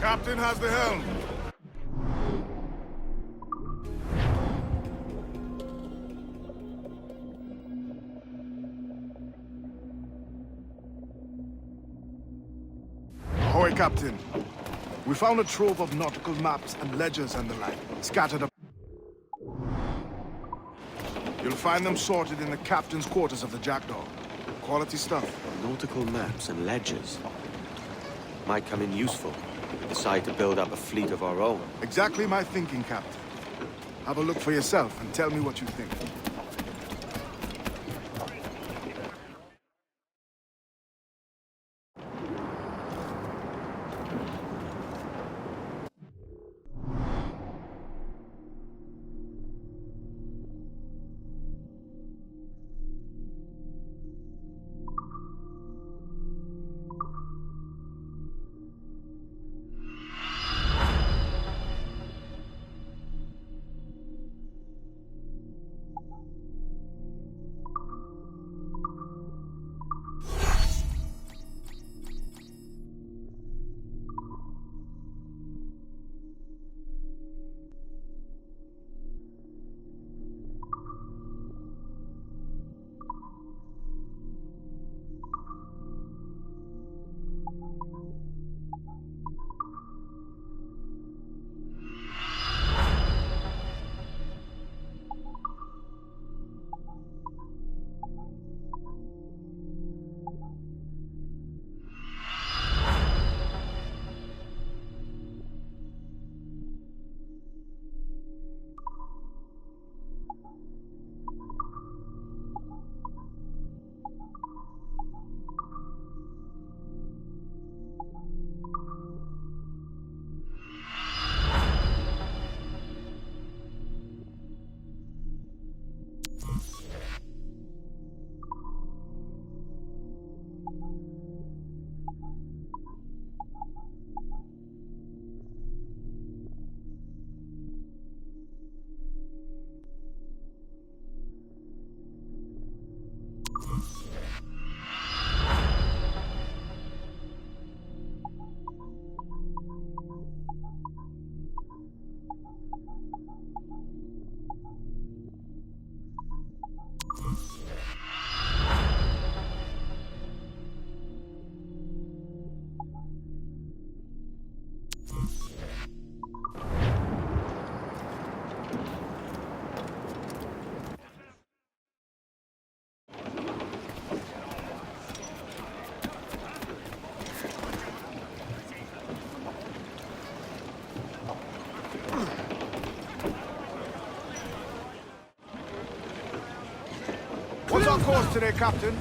Captain has the helm. Ahoy, Captain. We found a trove of nautical maps and ledgers and the like, scattered up. You'll find them sorted in the captain's quarters of the Jackdaw. Quality stuff. Nautical maps and ledgers. Might come in useful. We decide to build up a fleet of our own. Exactly my thinking, Captain. Have a look for yourself and tell me what you think. What's our course today, Captain?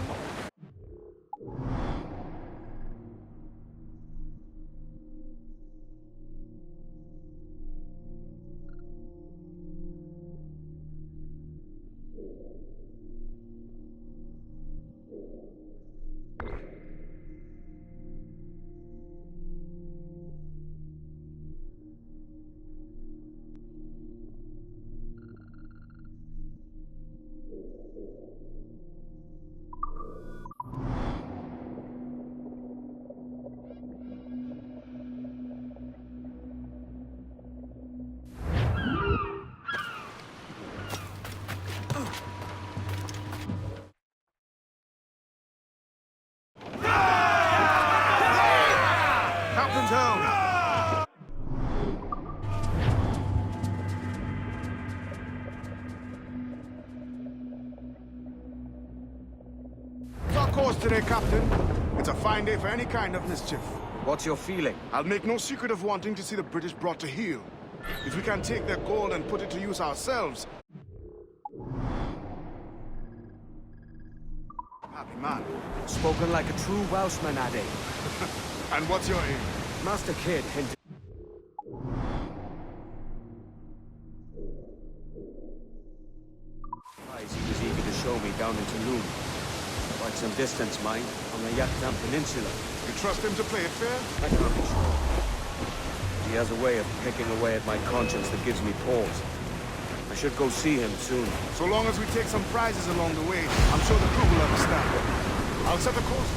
Captain's helm! What's our course today, Captain? It's a fine day for any kind of mischief. What's your feeling? I'll make no secret of wanting to see the British brought to heel. If we can take their gold and put it to use ourselves... Happy man. Spoken like a true Welshman, Addy. And what's your aim? Master Kid hinted... He was eager to show me down into Loon. Quite some distance, mind, on the Yaktan Peninsula. You trust him to play it fair? I can't be sure. He has a way of picking away at my conscience that gives me pause. I should go see him soon. So long as we take some prizes along the way, I'm sure the crew will understand. I'll set a course.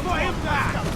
for impact!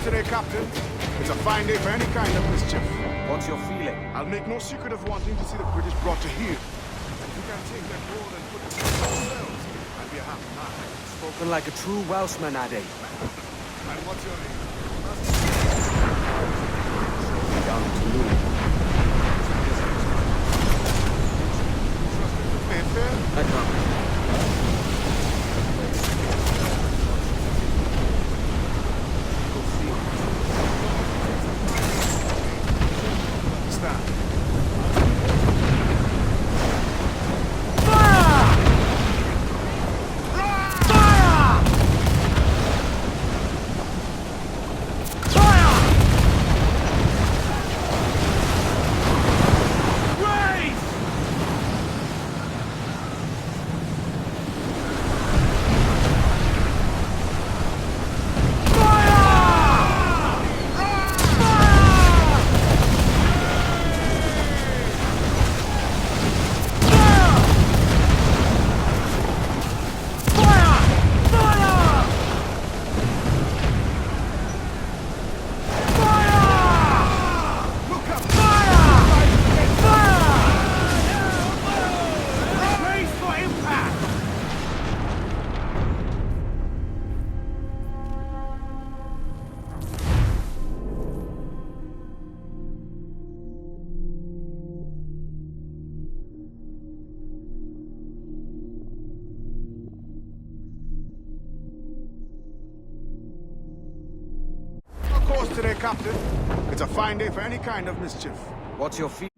Today, Captain. It's a fine day for any kind of mischief. What's your feeling? I'll make no secret of wanting to see the British brought to heel. If we can take that gold and put it to ourselves, I'd be a happy man. Spoken like a true Welshman, Addy. And what's your name? Show me down to Lou. Trust him to play fair? I can't. Today, Captain. It's a fine day for any kind of mischief. What's your feeling?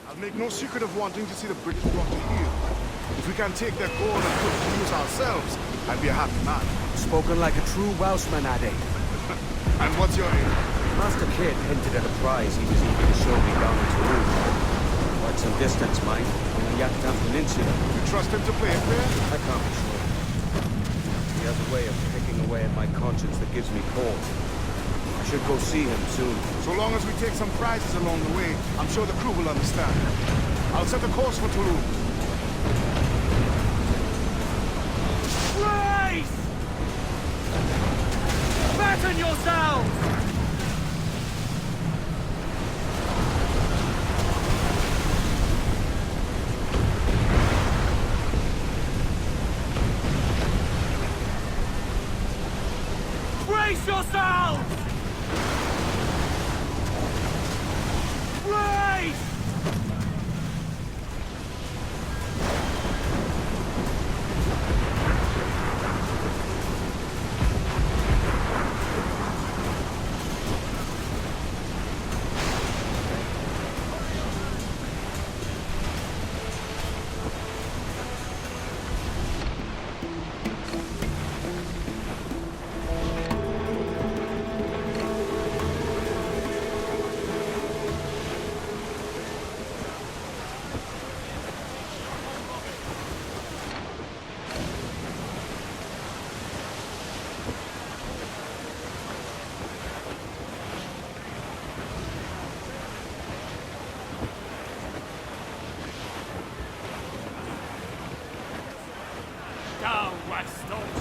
I'll make no secret of wanting to see the British brought to heel. If we can take their gold and put it to use ourselves, I'd be a happy man. Spoken like a true Welshman, Addy. And what's your name? Master Kid hinted at a prize he was eager to show me down in Toulouse. Quite some distance, mind, from the Yucatan Peninsula. You trust him to play it fair? I can't be sure. He has a way of picking away at my conscience that gives me pause. I should go see him soon. So long as we take some prizes along the way, I'm sure the crew will understand. I'll set the course for Toulouse. Race! Batten yourselves! Brace yourselves! Brace!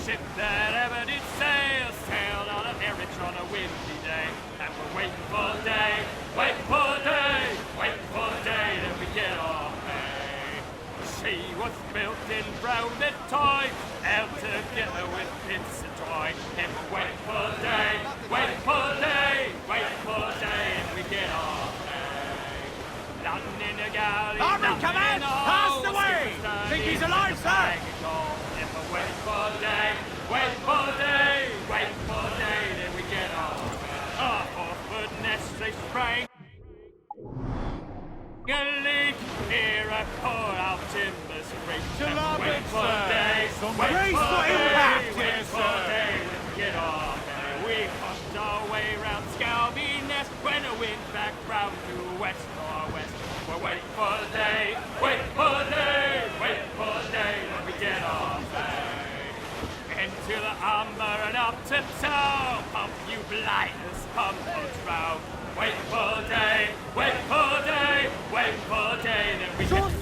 ship that ever did sail, sailed on a errand on a windy day. And we're waiting for the day, waiting for the day, waiting for the day that we get our pay. She was built in brown and toy, held together with bits of toy. And we're waiting for the day, waiting for the day, waiting for the day, and we get our pay. Nothing in the galley, Armored command, pass the way! Think he's alive, sir? And we're waiting for the day, waiting for the day, waiting for the day, then we get our pay. Off the nest they sprang. A leak, here I pour out timbers free. To larboard, for the sir. day, Some wait brace for for the day, impact, wait yes, for the sir. day, then get off. We pushed our way round Scalby Nest when the wind back round to west northwest. We're waiting for the day, waiting for the day, waiting for the day, then we get off. Into the umber and up to town, pump you blinders, pump us round. Waiting for the day, waiting for the day, waiting for the day, then we get.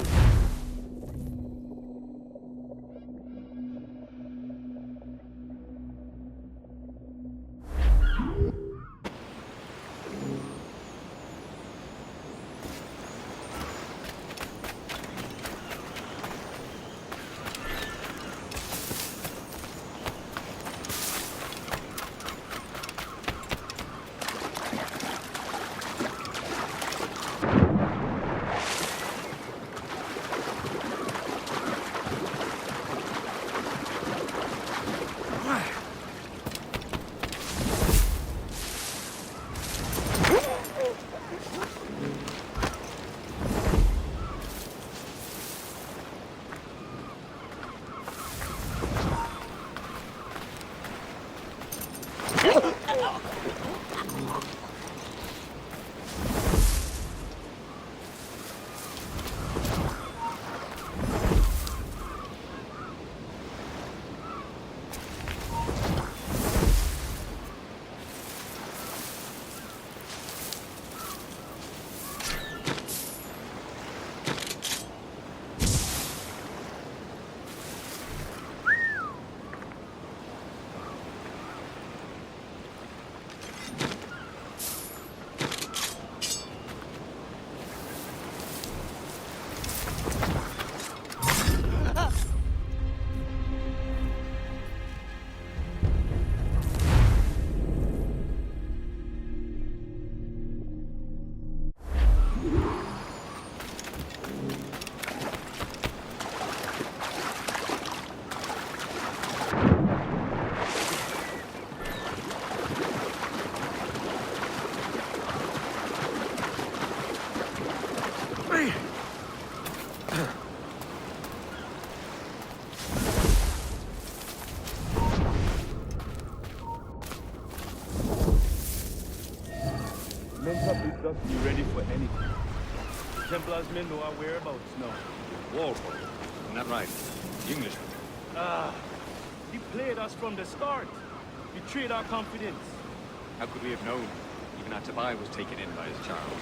Be ready for anything. Templars men know our whereabouts now. Walpole. Isn't that right? The Englishman. He played us from the start. Betrayed our confidence. How could we have known? Even our Tobias was taken in by his Charles.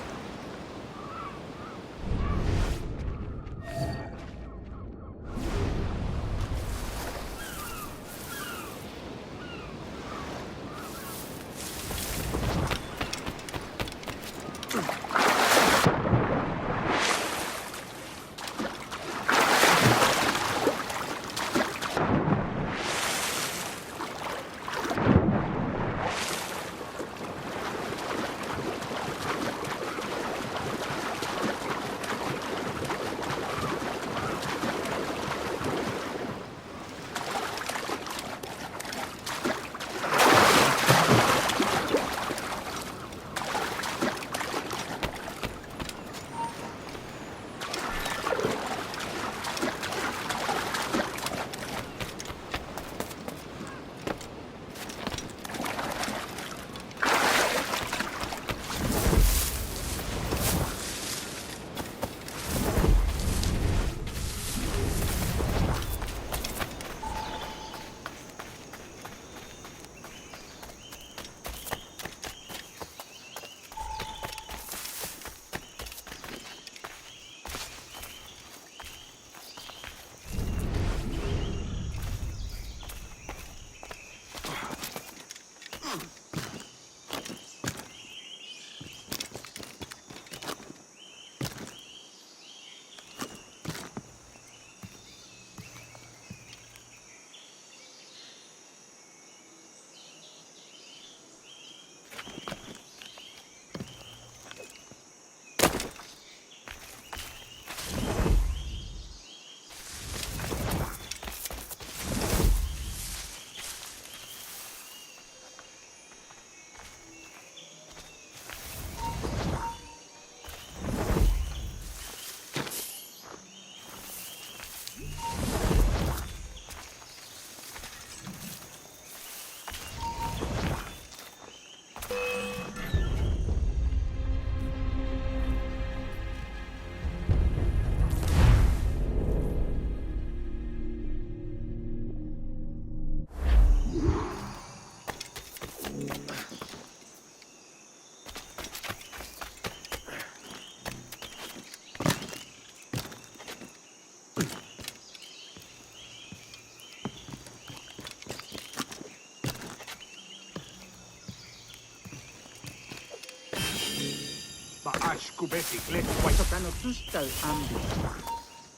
Ashkubeti, Gleti, Waitokano Tustal Ambi.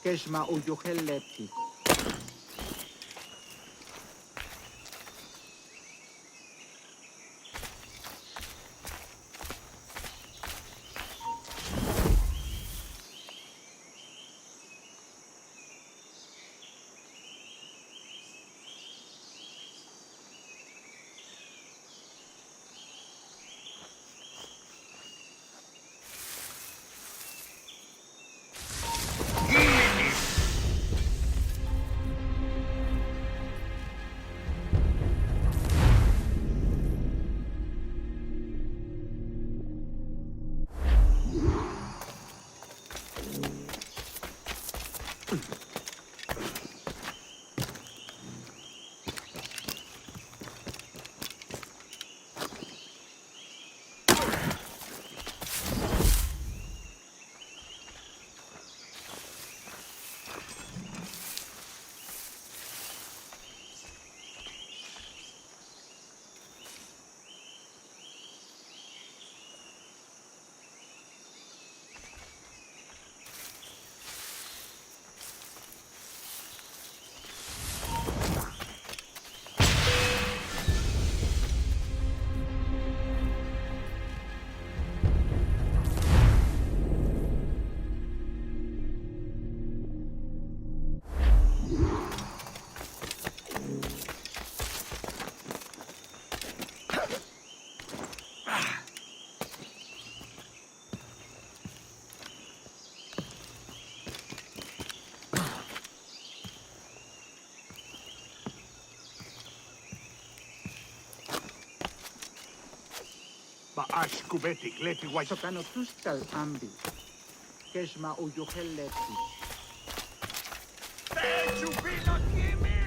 Keshma Uyoheleti. Ashkubeti, Gleti, Waitokano Tustal Ambi. Keshma Uyoheleti. Chupino Kimin!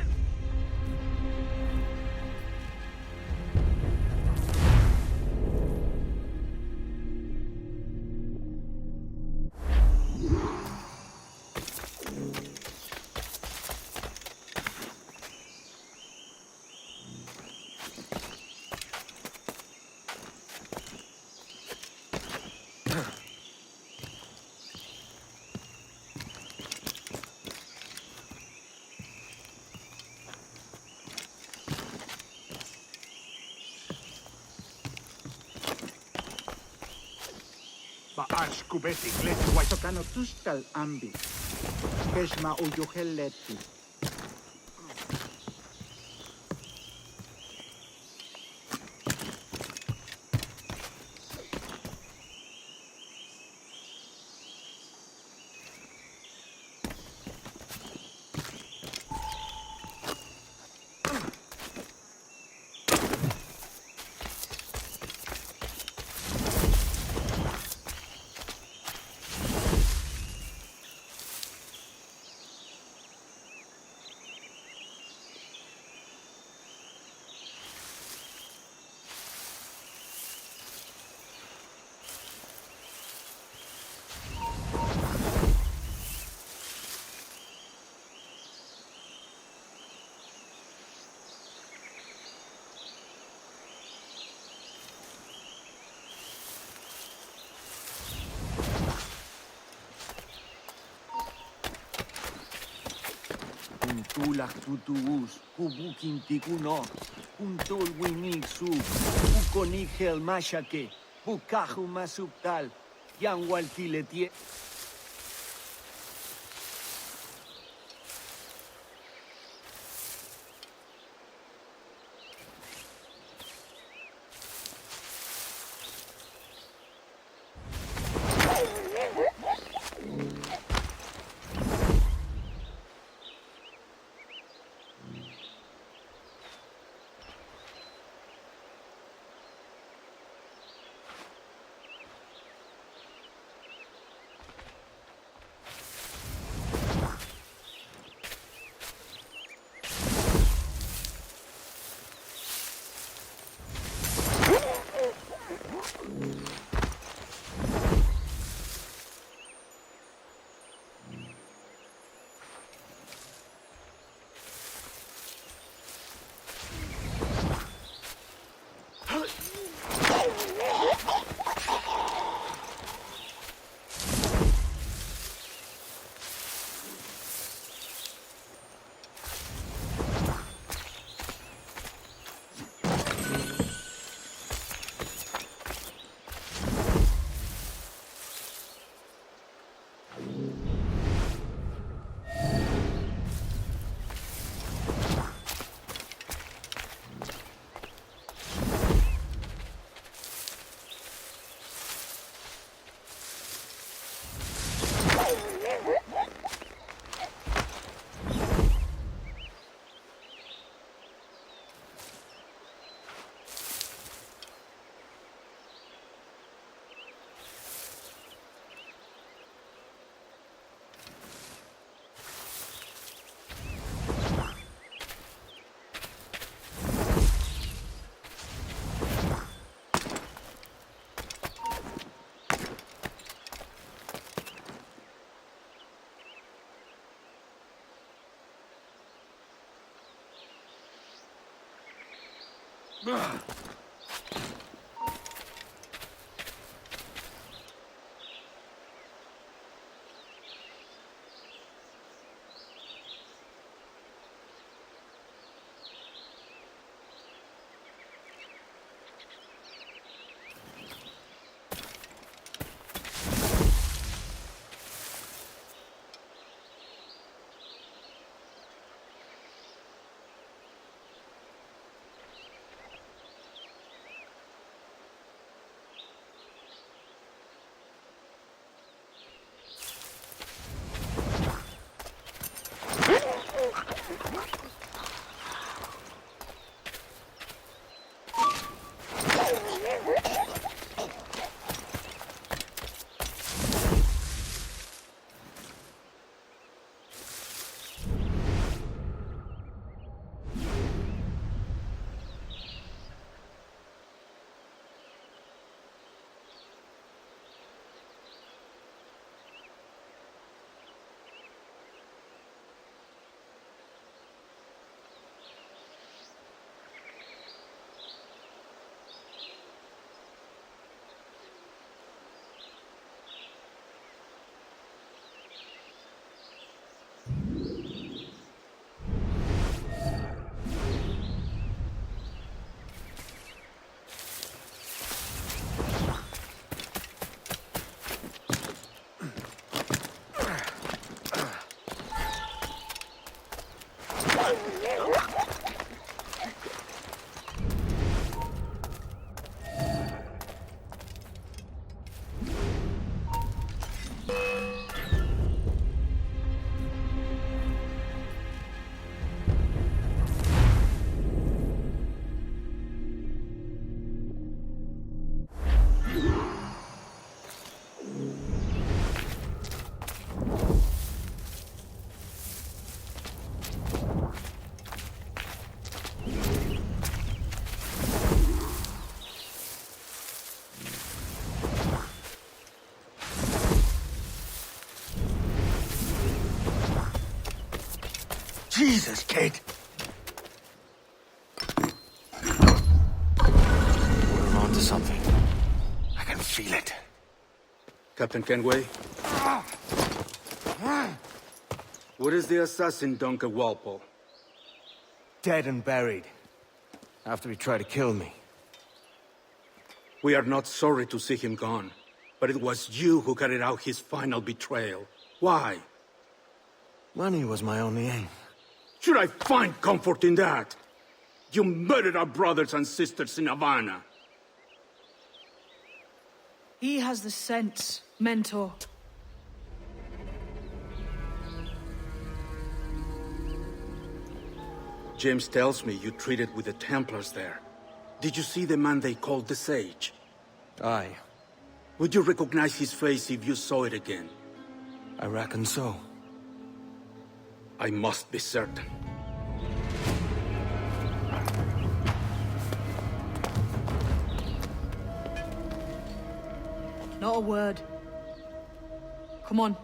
Ashkubeti, Gleti, Waitokano Tustal Ambi. Keshma Uyoheleti. Tulak tutuus, kubukin tikuno, untul winig su, ukonigel mashake, bukahu masuptal, yang waltiletie. Jesus, kid! We're on to something. I can feel it. Captain Kenway? What is the assassin Duncan Walpole? Dead and buried. After he tried to kill me. We are not sorry to see him gone, but it was you who carried out his final betrayal. Why? Money was my only aim. Should I find comfort in that? You murdered our brothers and sisters in Havana. He has the sense, Mentor. James tells me you treated with the Templars there. Did you see the man they called the Sage? Aye. Would you recognize his face if you saw it again? I reckon so. I must be certain. Not a word. Come on.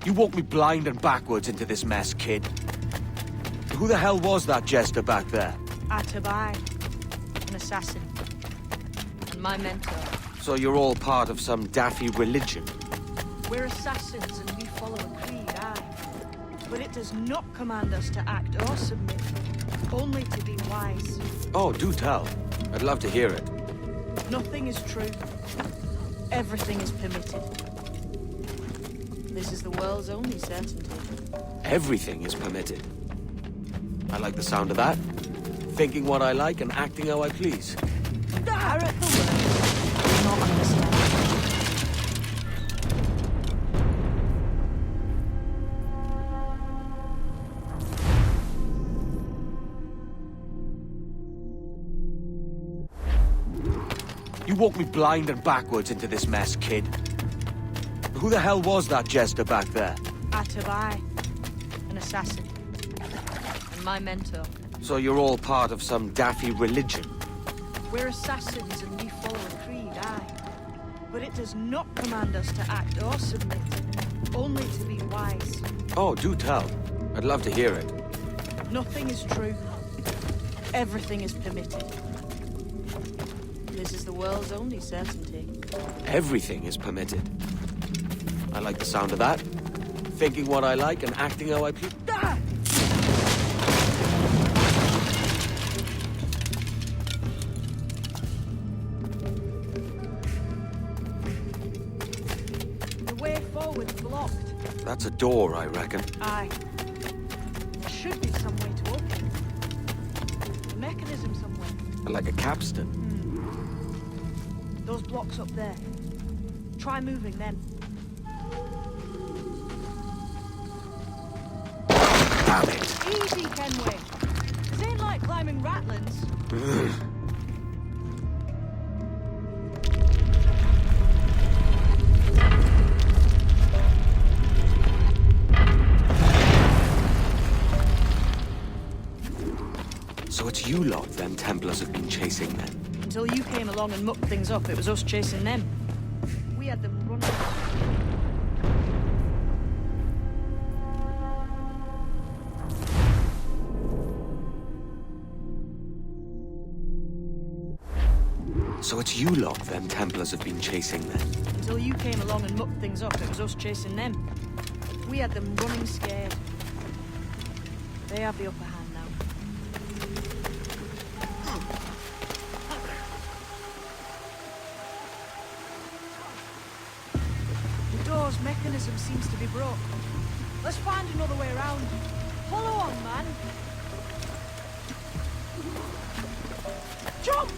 You walked me blind and backwards into this mess, kid. Who the hell was that jester back there? Atabai, an assassin, and my mentor. So you're all part of some daffy religion? We're assassins and we follow a creed, aye. But it does not command us to act or submit, only to be wise. Oh, do tell. I'd love to hear it. Nothing is true. Everything is permitted. This is the world's only certainty. Everything is permitted. I like the sound of that. Thinking what I like and acting how I please. Parrot the words, not understand. You walked me blind and backwards into this mess, kid. Who the hell was that jester back there? Atabai, an an assassin. And my mentor. So you're all part of some daffy religion? We're assassins and we follow a creed, aye. But it does not command us to act or submit, only to be wise. Oh, do tell. I'd love to hear it. Nothing is true. Everything is permitted. This is the world's only certainty. Everything is permitted. I like the sound of that. Thinking what I like and acting how I please. Ah! The way forward's blocked. That's a door, I reckon. Aye. There should be some way to open it. A mechanism somewhere. Like a capstan. Those blocks up there. Try moving them. Damn it! Easy, Kenway. This ain't like climbing ratlins. So it's you lot them Templars have been chasing then? Until you came along and mucked things up, it was us chasing them. We had them running. So it's you lot them Templars have been chasing then? Until you came along and mucked things up, it was us chasing them. We had them running scared. They have the upper hand now. The door's mechanism seems to be broke. Let's find another way around. Follow on, man. Jump!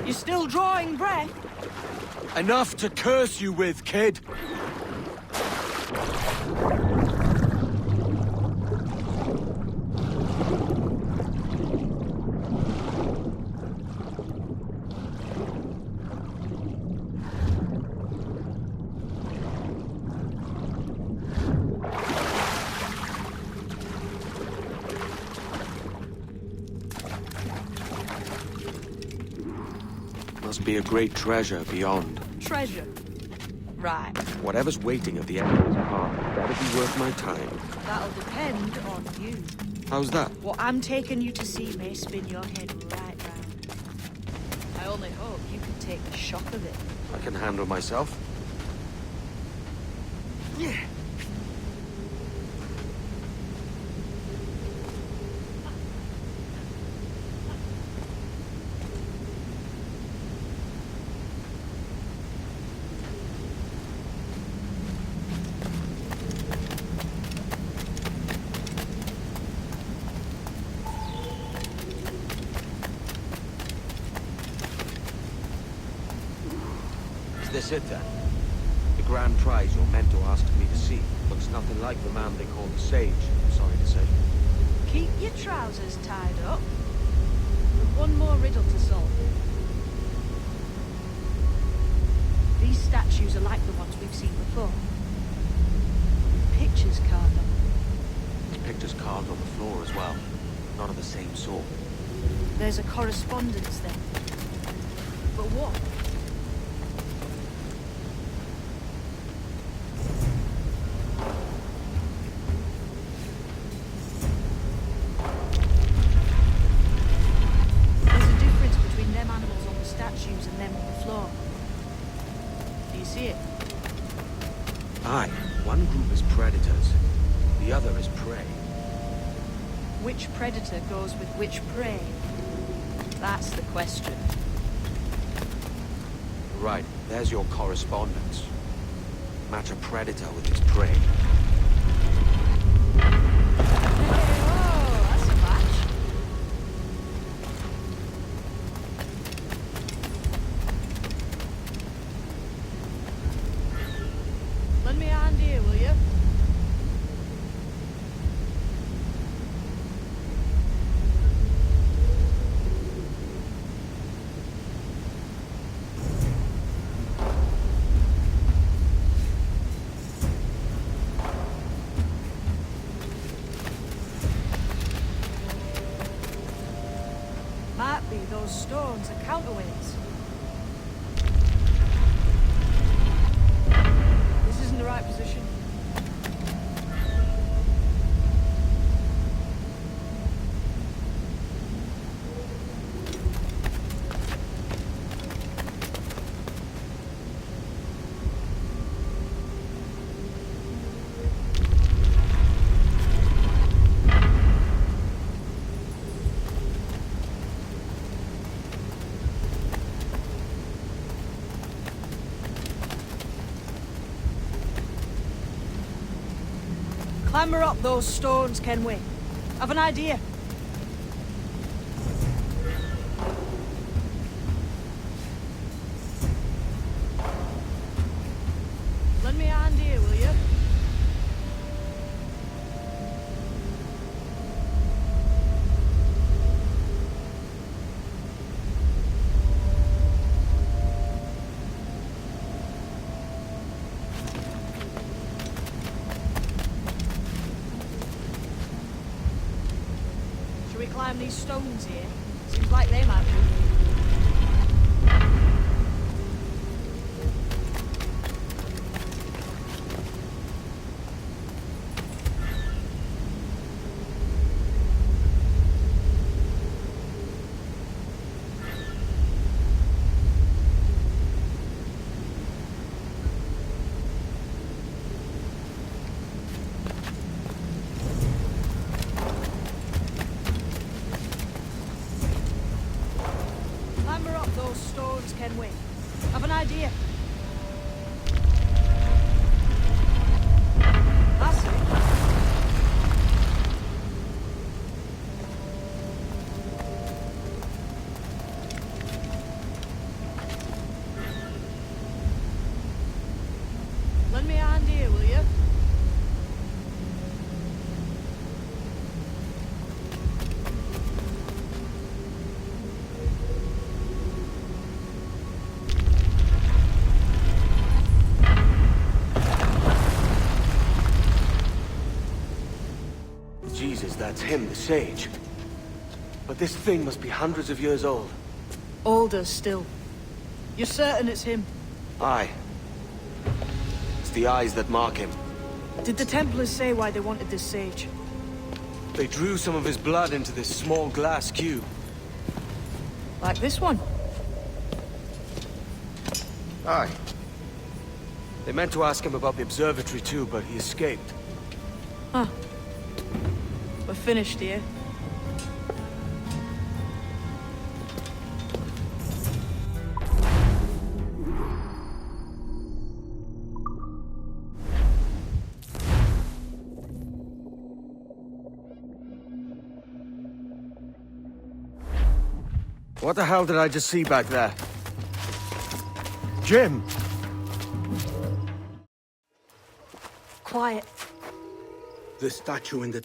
You're still drawing breath? Enough to curse you with, kid! Must be a great treasure beyond. Treasure. Right. Whatever's waiting at the end of this path better be worth my time. That'll depend on you. How's that? What I'm taking you to see may spin your head right round. I only hope you can take the shock of it. I can handle myself. Yeah. Is this it then? The grand prize your mentor asked me to see looks nothing like the man they call the Sage, I'm sorry to say. Keep your trousers tied up. We've one more riddle to solve. These statues are like the ones we've seen before. Pictures carved on them. Pictures carved on the floor as well. Not of the same sort. There's a correspondence then. But what? There's a difference between them animals on the statues and them on the floor. Do you see it? Aye, one group is predators, the other is prey. Which predator goes with which prey? That's the question. Right, there's your correspondence. Match a predator with his prey. Oh, that's stones are counterweights. This isn't the right position. Clamber up those stones, Kenway. I've an idea. Lend me a hand here, will you? Should we climb these stones here? Seems like they might be. Clamber up those stones, Kenway. I've an idea. That's it. Lend me a hand here, will you? Jesus, that's him, the sage. But this thing must be hundreds of years old. Older still. You're certain it's him? Aye. It's the eyes that mark him. Did the Templars say why they wanted this sage? They drew some of his blood into this small glass cube. Like this one? Aye. They meant to ask him about the observatory too, but he escaped. Huh. We're finished here. What the hell did I just see back there? Jim! Quiet. The statue in the...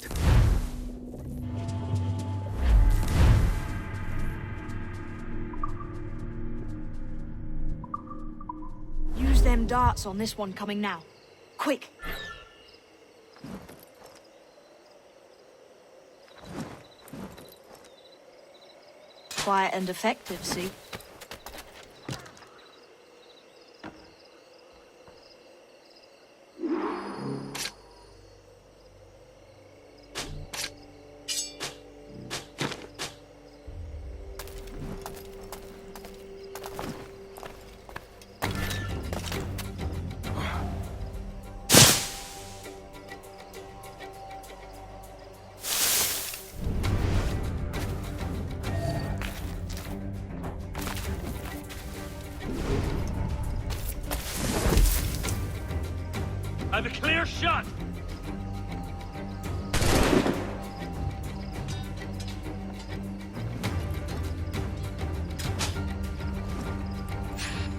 Use them darts on this one coming now. Quick! Quiet and effective, see? I have a clear shot!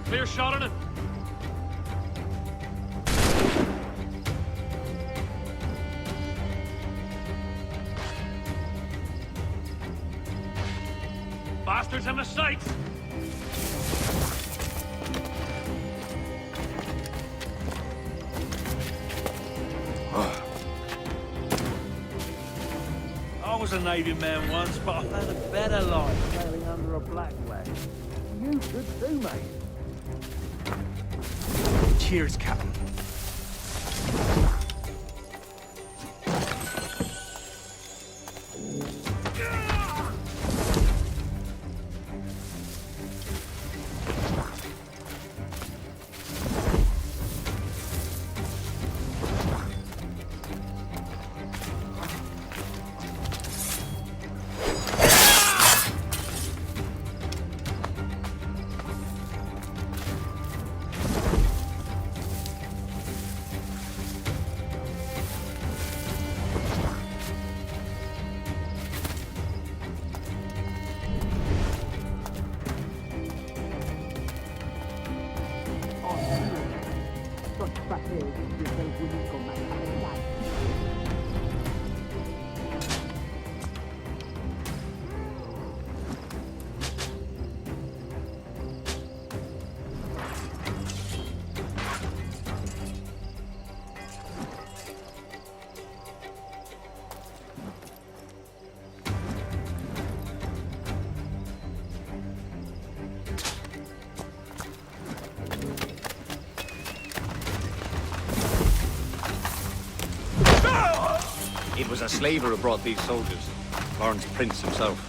Clear shot on it. Bastards in the sights! was a Navy man once, but I've had a better life sailing under a black flag. You could too, mate. Cheers, Captain. It was a slaver who brought these soldiers. Lawrence Prince himself.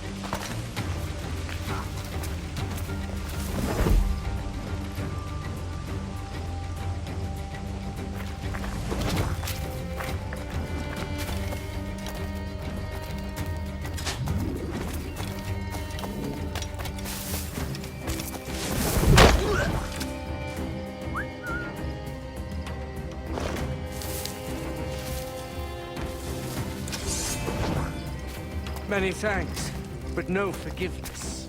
Many thanks, but no forgiveness.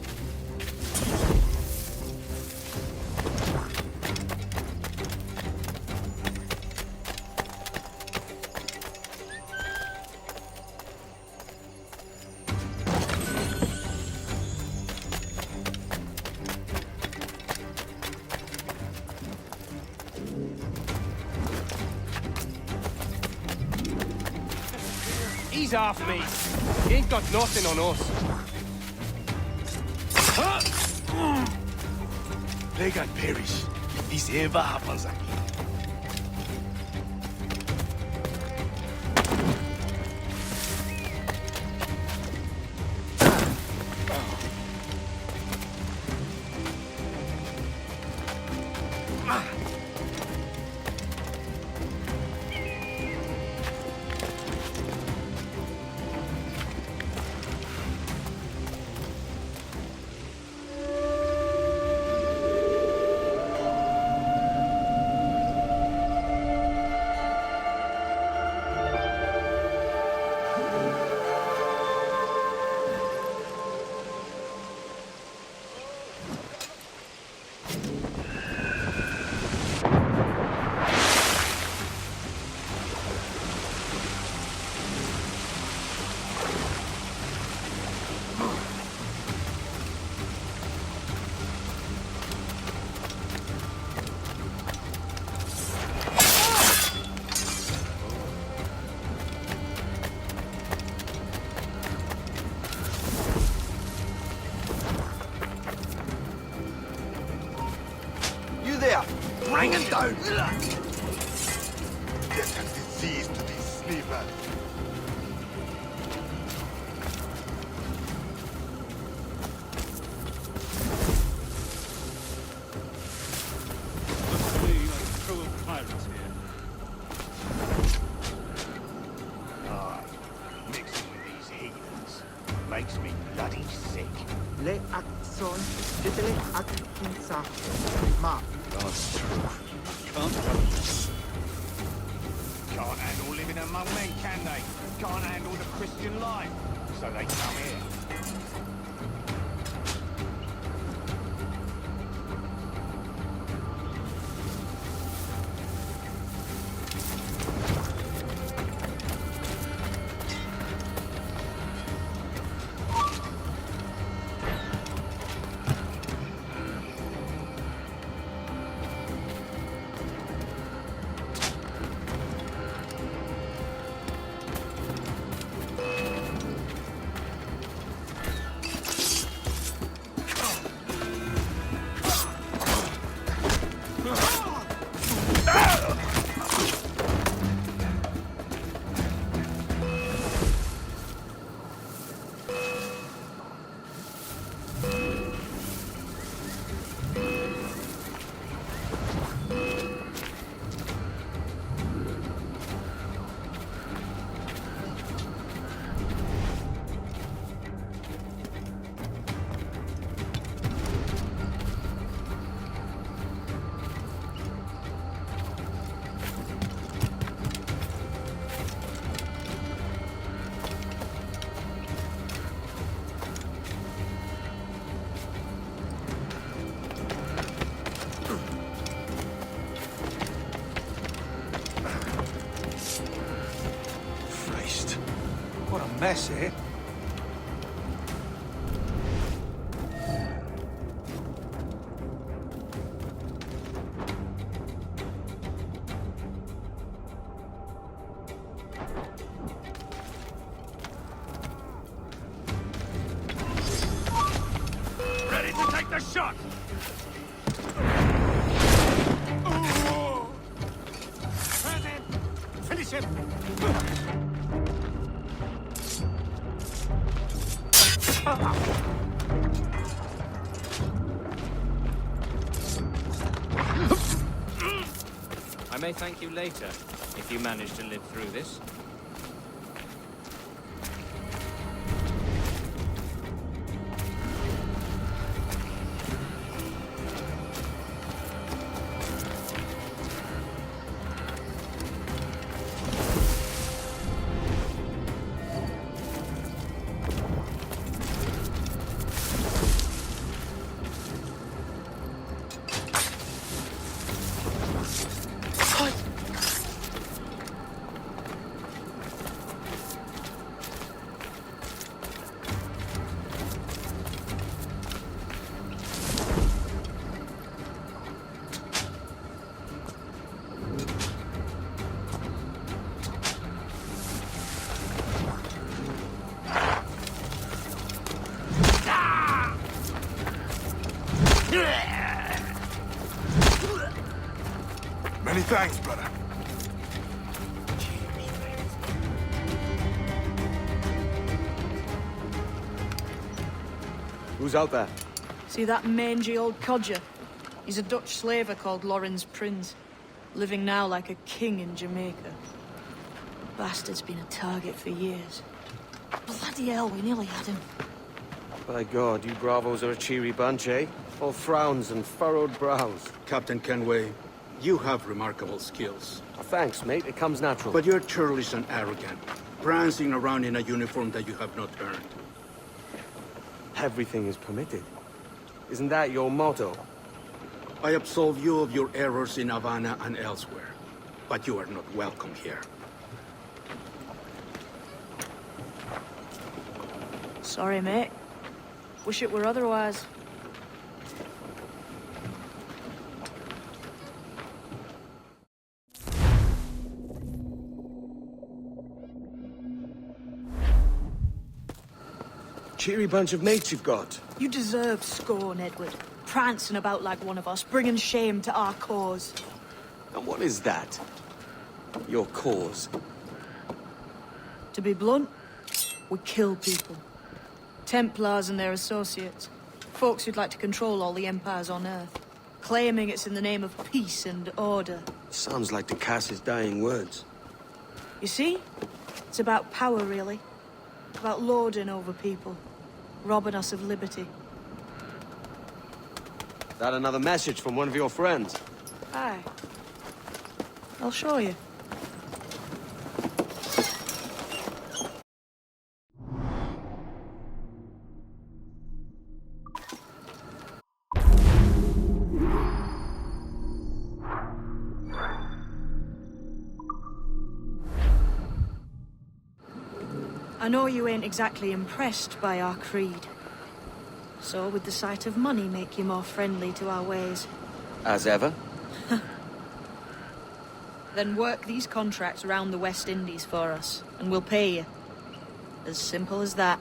Ease off me. You ain't got nothing on us. They got perish if this ever happens again. There! Bring him down! Death and disease to these slavers. Looks to me like a crew of pirates here. Mixing with these heathens makes me bloody sick. Le Axon, Diddle Atkinsa, Ma. God's truth. Can't cover this. Can't handle living among men, can they? Can't handle the Christian life. So they come here. What a mess, eh? Ready to take the shot! Finish him! I may thank you later, if you manage to live through this. Many thanks, brother. Who's out there? See that mangy old codger? He's a Dutch slaver called Lawrence Prins, living now like a king in Jamaica. Bastard's been a target for years. Bloody hell, we nearly had him. By God, you bravos are a cheery bunch, eh? All frowns and furrowed brows. Captain Kenway, you have remarkable skills. Thanks, mate. It comes natural. But you're churlish and arrogant, prancing around in a uniform that you have not earned. Everything is permitted. Isn't that your motto? I absolve you of your errors in Havana and elsewhere, but you are not welcome here. Sorry, mate. Wish it were otherwise. Cheery bunch of mates you've got. You deserve scorn, Edward. Prancing about like one of us, bringing shame to our cause. And what is that? Your cause? To be blunt, we kill people. Templars and their associates. Folks who'd like to control all the empires on Earth. Claiming it's in the name of peace and order. Sounds like to cast his dying words. You see? It's about power, really. About lording over people. Robbing us of liberty. That another message from one of your friends? Aye. I'll show you. I know you ain't exactly impressed by our creed. So would the sight of money make you more friendly to our ways? As ever? Then work these contracts around the West Indies for us, and we'll pay you. As simple as that.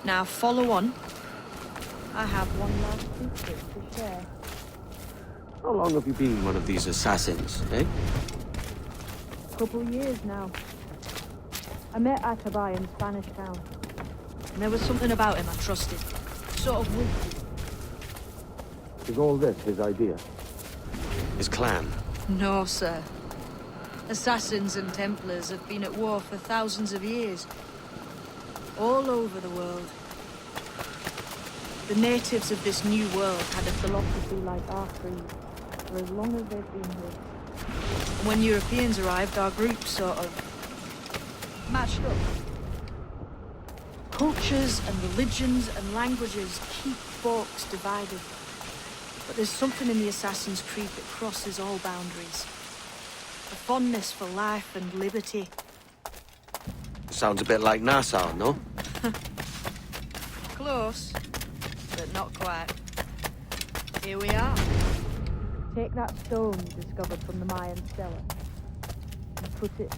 Now follow on. I have one last secret to share. How long have you been one of these assassins, eh? Couple years now. I met Atabai in Spanish Town. And there was something about him I trusted. Sort of wicked. Is all this his idea? His clan? No, sir. Assassins and Templars have been at war for thousands of years. All over the world. The natives of this new world had a philosophy like our creed, for as long as they've been here. And when Europeans arrived, our group sort of matched up. Cultures and religions and languages keep folks divided. But there's something in the Assassin's Creed that crosses all boundaries. A fondness for life and liberty. Sounds a bit like Nassau, no? Close, but not quite. Here we are. Take that stone you discovered from the Mayan stela and put it...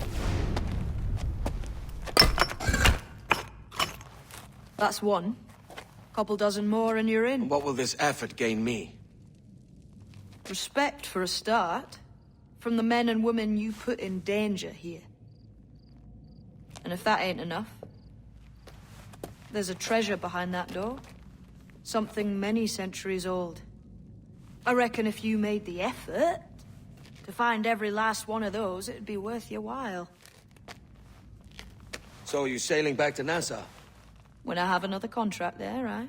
That's one. Couple dozen more and you're in. What will this effort gain me? Respect for a start. From the men and women you put in danger here. And if that ain't enough, there's a treasure behind that door. Something many centuries old. I reckon if you made the effort to find every last one of those, it'd be worth your while. So you sailing back to Nassau? When I have another contract there,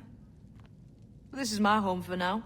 This is my home for now.